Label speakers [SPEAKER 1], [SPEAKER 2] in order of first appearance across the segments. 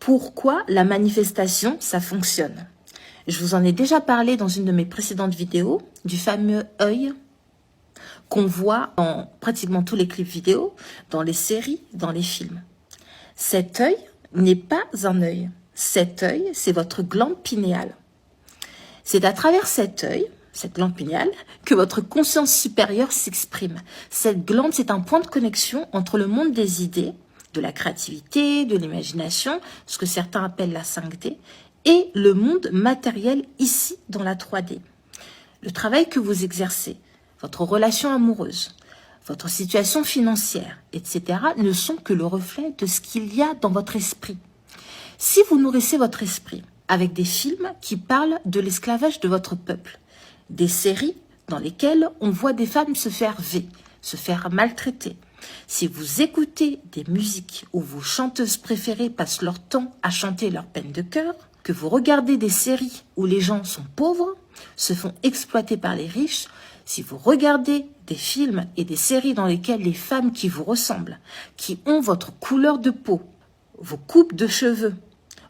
[SPEAKER 1] Pourquoi la manifestation, ça fonctionne? Je vous en ai déjà parlé dans une de mes précédentes vidéos, du fameux œil qu'on voit dans pratiquement tous les clips vidéo, dans les séries, dans les films. Cet œil n'est pas un œil. Cet œil, c'est votre glande pinéale. C'est à travers cet œil, cette glande pinéale, que votre conscience supérieure s'exprime. Cette glande, c'est un point de connexion entre le monde des idées, de la créativité, de l'imagination, ce que certains appellent la 5D, et le monde matériel ici dans la 3D. Le travail que vous exercez, votre relation amoureuse, votre situation financière, etc. ne sont que le reflet de ce qu'il y a dans votre esprit. Si vous nourrissez votre esprit avec des films qui parlent de l'esclavage de votre peuple, des séries dans lesquelles on voit des femmes se faire se faire maltraiter, si vous écoutez des musiques où vos chanteuses préférées passent leur temps à chanter leurs peines de cœur, que vous regardez des séries où les gens sont pauvres, se font exploiter par les riches, si vous regardez des films et des séries dans lesquelles les femmes qui vous ressemblent, qui ont votre couleur de peau, vos coupes de cheveux,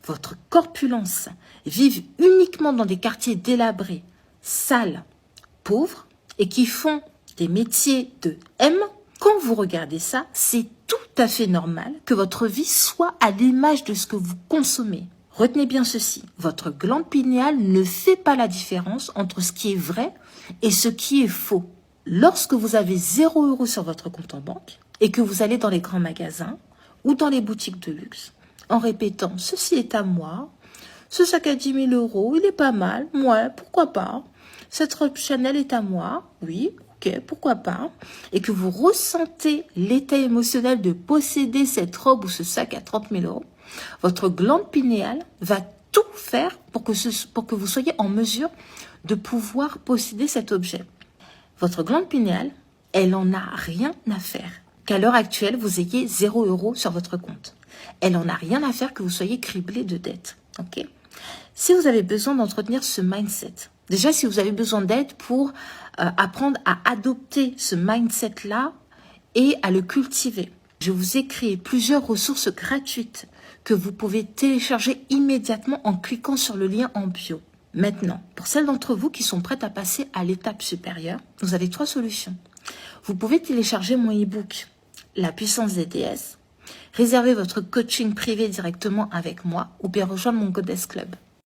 [SPEAKER 1] votre corpulence, vivent uniquement dans des quartiers délabrés, sales, pauvres, et qui font des métiers de M, quand vous regardez ça, c'est tout à fait normal que votre vie soit à l'image de ce que vous consommez. Retenez bien ceci, votre glande pinéale ne fait pas la différence entre ce qui est vrai et ce qui est faux. Lorsque vous avez 0 € sur votre compte en banque et que vous allez dans les grands magasins ou dans les boutiques de luxe en répétant « ceci est à moi », ce sac à 10 000 €, il est pas mal, ouais, pourquoi pas, cette robe Chanel est à moi, oui, ok, pourquoi pas, et que vous ressentez l'état émotionnel de posséder cette robe ou ce sac à 30 000 €, votre glande pinéale va tout faire pour que vous soyez en mesure de pouvoir posséder cet objet. Votre glande pinéale, elle en a rien à faire qu'à l'heure actuelle, vous ayez 0 € sur votre compte. Elle en a rien à faire que vous soyez criblé de dettes. Ok? Si vous avez besoin d'entretenir ce mindset, déjà si vous avez besoin d'aide pour apprendre à adopter ce mindset-là et à le cultiver, je vous ai créé plusieurs ressources gratuites que vous pouvez télécharger immédiatement en cliquant sur le lien en bio. Maintenant, pour celles d'entre vous qui sont prêtes à passer à l'étape supérieure, vous avez 3 solutions. Vous pouvez télécharger mon e-book « La puissance des déesses », réserver votre coaching privé directement avec moi ou bien rejoindre mon Goddess Club.